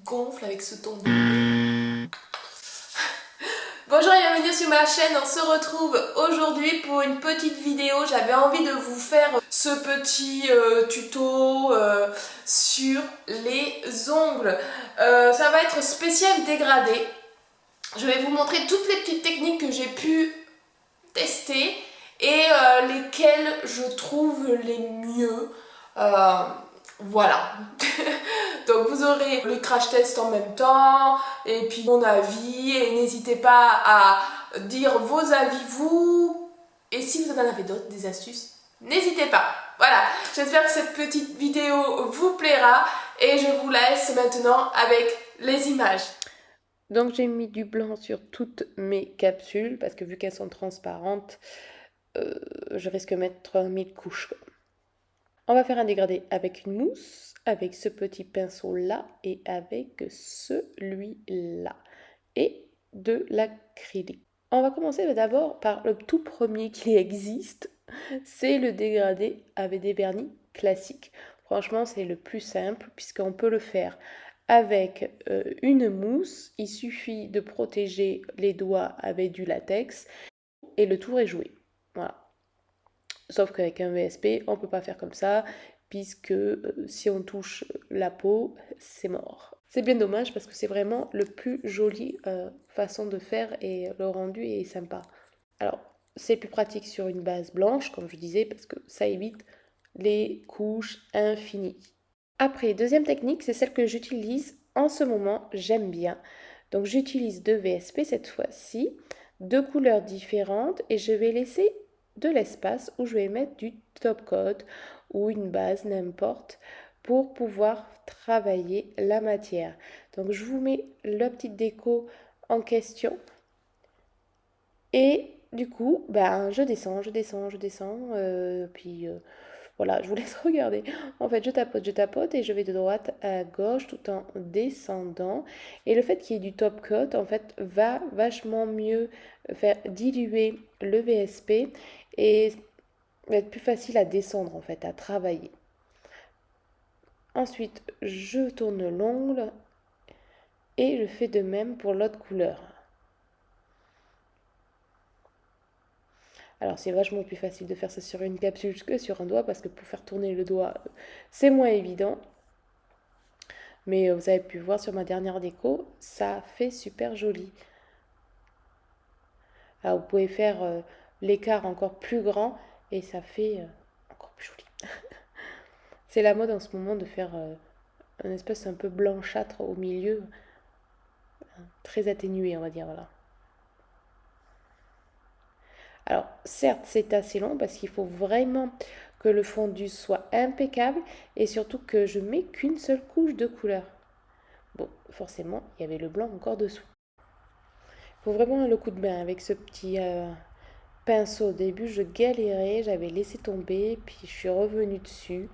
gonfle avec ce ton de... Bonjour et bienvenue sur ma chaîne, on se retrouve aujourd'hui pour une petite vidéo. J'avais envie de vous faire ce petit tuto sur les ongles. Ça va être spécial dégradé. Je vais vous montrer toutes les petites techniques que j'ai pu tester et lesquelles je trouve les mieux. Voilà. Donc vous aurez le crash test en même temps et puis mon avis, et n'hésitez pas à dire vos avis vous, et si vous en avez d'autres, des astuces, n'hésitez pas. Voilà, j'espère que cette petite vidéo vous plaira et je vous laisse maintenant avec les images. Donc j'ai mis du blanc sur toutes mes capsules parce que vu qu'elles sont transparentes, je risque de mettre 1000 couches. On va faire un dégradé avec une mousse, avec ce petit pinceau là et avec celui-là et de l'acrylique. On va commencer d'abord par le tout premier qui existe, c'est le dégradé avec des vernis classiques. Franchement c'est le plus simple puisqu'on peut le faire avec une mousse. Il suffit de protéger les doigts avec du latex et le tour est joué. Voilà. Sauf qu'avec un VSP, on ne peut pas faire comme ça, puisque si on touche la peau, c'est mort. C'est bien dommage parce que c'est vraiment le plus joli façon de faire et le rendu est sympa. Alors, c'est plus pratique sur une base blanche, comme je disais, parce que ça évite les couches infinies. Après, deuxième technique, c'est celle que j'utilise en ce moment, j'aime bien. Donc j'utilise deux VSP cette fois-ci, deux couleurs différentes, et je vais laisser de l'espace où je vais mettre du top coat ou une base, n'importe, pour pouvoir travailler la matière. Donc je vous mets la petite déco en question. Et du coup, ben, je descends, puis voilà, je vous laisse regarder. En fait, je tapote et je vais de droite à gauche tout en descendant. Et le fait qu'il y ait du top coat, en fait, va vachement mieux faire diluer le VSP et va être plus facile à descendre, en fait, à travailler. Ensuite, je tourne l'ongle et je fais de même pour l'autre couleur. Alors c'est vachement plus facile de faire ça sur une capsule que sur un doigt parce que pour faire tourner le doigt, c'est moins évident. Mais vous avez pu voir sur ma dernière déco, ça fait super joli. Alors vous pouvez faire l'écart encore plus grand et ça fait encore plus joli. C'est la mode en ce moment de faire un espèce un peu blanchâtre au milieu, très atténué on va dire, voilà. Alors certes c'est assez long parce qu'il faut vraiment que le fondu soit impeccable et surtout que je mets qu'une seule couche de couleur. Bon, forcément, il y avait le blanc encore dessous. Il faut vraiment le coup de main avec ce petit pinceau. Au début, je galérais, j'avais laissé tomber, puis je suis revenue dessus.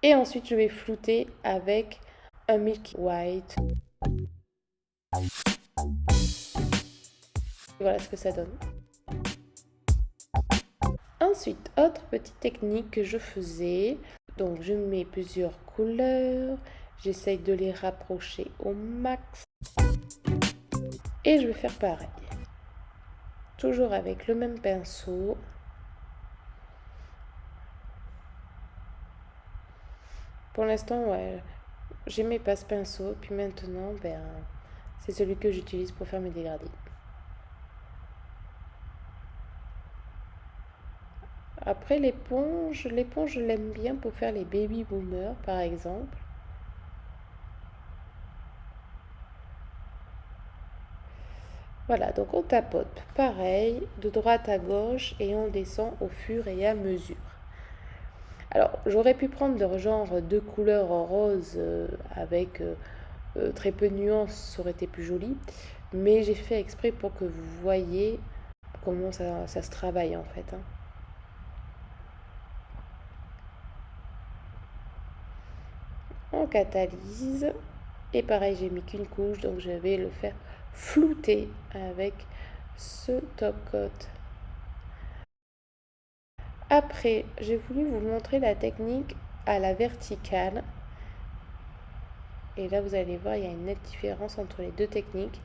Et ensuite, je vais flouter avec un Milky White. Voilà ce que ça donne. Ensuite, autre petite technique que je faisais. Donc, je mets plusieurs couleurs. J'essaye de les rapprocher au max. Et je vais faire pareil. Toujours avec le même pinceau. Pour l'instant, ouais, j'aimais pas ce pinceau, puis maintenant, ben, c'est celui que j'utilise pour faire mes dégradés. Après, l'éponge, je l'aime bien pour faire les baby boomers, par exemple. Voilà, donc on tapote pareil, de droite à gauche, et on descend au fur et à mesure. Alors, j'aurais pu prendre le genre deux couleurs roses avec très peu de nuances, ça aurait été plus joli. Mais j'ai fait exprès pour que vous voyez comment ça se travaille en fait. Hein. On catalyse. Et pareil, j'ai mis qu'une couche, donc je vais le faire flouter avec ce top coat. Après, j'ai voulu vous montrer la technique à la verticale. Et là, vous allez voir, il y a une nette différence entre les deux techniques.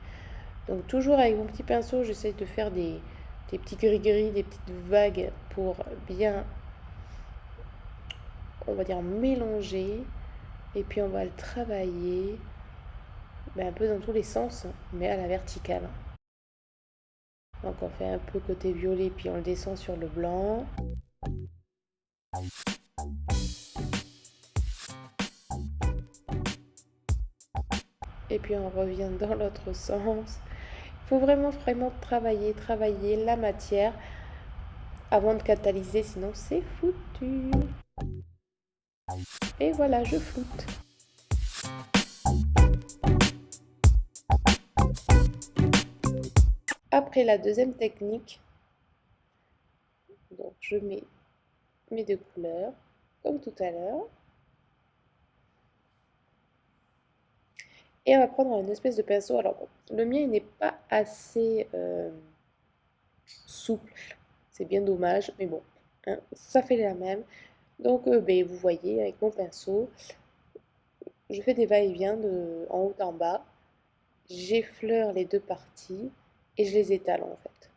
Donc toujours avec mon petit pinceau, j'essaie de faire des petits gris-gris, des petites vagues pour bien, on va dire, mélanger. Et puis on va le travailler un peu dans tous les sens, mais à la verticale. Donc on fait un peu côté violet, puis on le descend sur le blanc. Et puis on revient dans l'autre sens. Il faut vraiment travailler la matière avant de catalyser, sinon c'est foutu. Et voilà, je floute. Après la deuxième technique, donc je mets mes deux couleurs, comme tout à l'heure. Et on va prendre une espèce de pinceau. Alors bon, le mien il n'est pas assez souple, c'est bien dommage, mais bon, hein, ça fait la même. Donc vous voyez, avec mon pinceau, je fais des va-et-vient de en haut en bas. J'effleure les deux parties et je les étale en fait.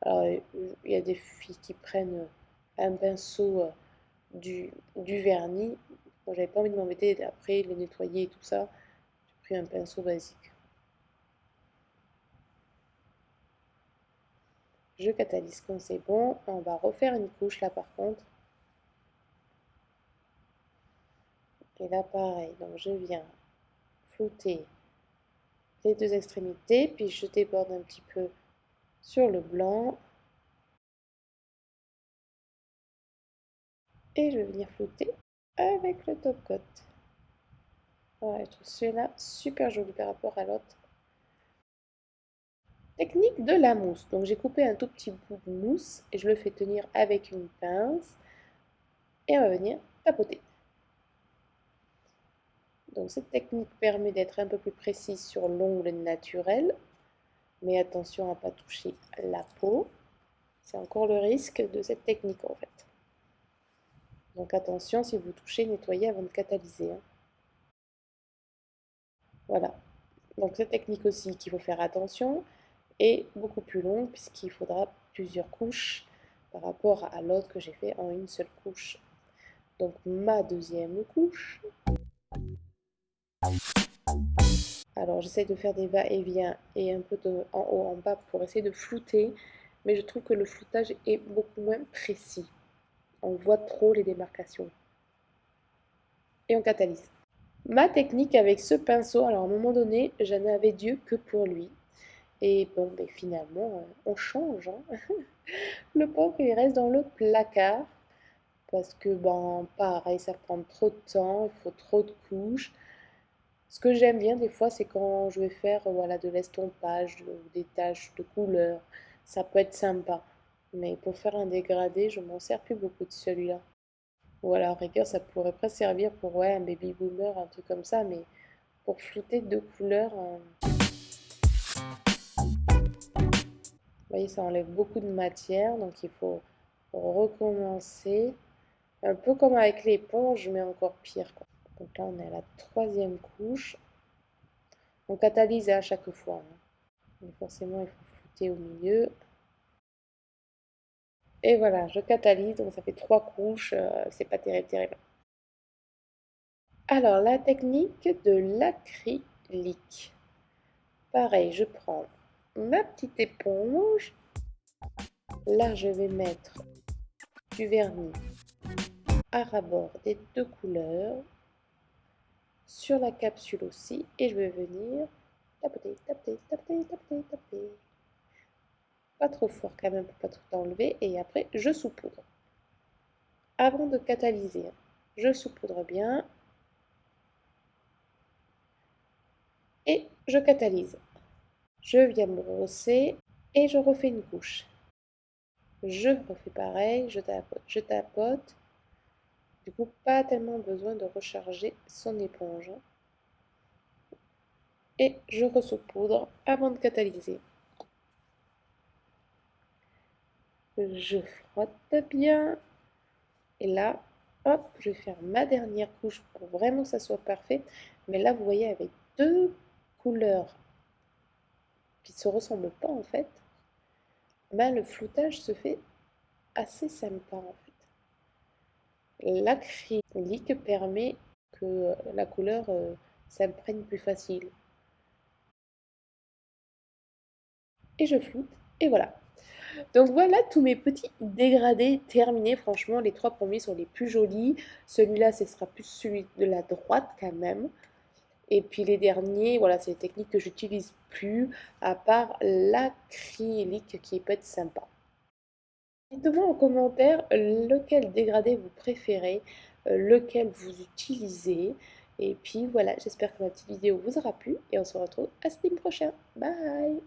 Alors, il y a des filles qui prennent un pinceau, du vernis. Moi, j'avais pas envie de m'embêter après, le nettoyer et tout ça. J'ai pris un pinceau basique. Je catalyse quand c'est bon. On va refaire une couche là par contre. Et là, pareil. Donc, je viens flouter les deux extrémités, puis je déborde un petit peu sur le blanc. Et je vais venir flouter avec le top coat. Voilà, je trouve celui-là super joli par rapport à l'autre. Technique de la mousse. Donc j'ai coupé un tout petit bout de mousse et je le fais tenir avec une pince et on va venir tapoter. Donc cette technique permet d'être un peu plus précise sur l'ongle naturel, mais attention à ne pas toucher la peau. C'est encore le risque de cette technique en fait. Donc attention, si vous touchez, nettoyez avant de catalyser, hein. Voilà. Donc cette technique aussi qu'il faut faire attention est beaucoup plus longue puisqu'il faudra plusieurs couches par rapport à l'autre que j'ai fait en une seule couche. Donc ma deuxième couche. Alors j'essaie de faire des va-et-vient et un peu de en haut en bas pour essayer de flouter, mais je trouve que le floutage est beaucoup moins précis. On voit trop les démarcations. Et on catalyse. Ma technique avec ce pinceau, alors à un moment donné, j'en avais Dieu que pour lui. Et bon, finalement, on change, hein. Le pauvre, il reste dans le placard. Parce que, pareil, ça prend trop de temps, il faut trop de couches. Ce que j'aime bien des fois, c'est quand je vais faire voilà, de l'estompage, des taches de couleur. Ça peut être sympa. Mais pour faire un dégradé, je m'en sers plus beaucoup de celui-là. Ou alors, à la rigueur, ça pourrait presque servir pour ouais, un baby boomer, un truc comme ça. Mais pour flouter deux couleurs, vous voyez, ça enlève beaucoup de matière. Donc il faut recommencer. Un peu comme avec l'éponge, mais encore pire, quoi. Donc là, on est à la troisième couche. On catalyse à chaque fois, hein. Donc forcément, il faut flouter au milieu. Et voilà, je catalyse, donc ça fait trois couches. C'est pas terrible, terrible. Alors, la technique de l'acrylique. Pareil, je prends ma petite éponge. Là, je vais mettre du vernis à ras-bord des deux couleurs. Sur la capsule aussi. Et je vais venir tapoter, tapoter, tapoter, tapoter, tapoter. Pas trop fort quand même pour pas tout enlever. Et après, je saupoudre. Avant de catalyser, je saupoudre bien. Et je catalyse. Je viens me brosser et je refais une couche. Je refais pareil, je tapote, je tapote. Du coup, pas tellement besoin de recharger son éponge. Et je ressaupoudre avant de catalyser. Je frotte bien. Et là, hop, je vais faire ma dernière couche pour vraiment que ça soit parfait. Mais là, vous voyez, avec deux couleurs qui ne se ressemblent pas en fait, ben, le floutage se fait assez sympa en fait. L'acrylique permet que la couleur s'imprègne plus facile. Et je floute, et voilà. Donc voilà tous mes petits dégradés terminés. Franchement, les 3 premiers sont les plus jolis. Celui-là, ce sera plus celui de la droite quand même. Et puis les derniers, voilà, c'est des techniques que j'utilise plus, à part l'acrylique qui peut être sympa. Dites-moi en commentaire lequel dégradé vous préférez, lequel vous utilisez. Et puis voilà, j'espère que ma petite vidéo vous aura plu et on se retrouve à samedi prochain. Bye!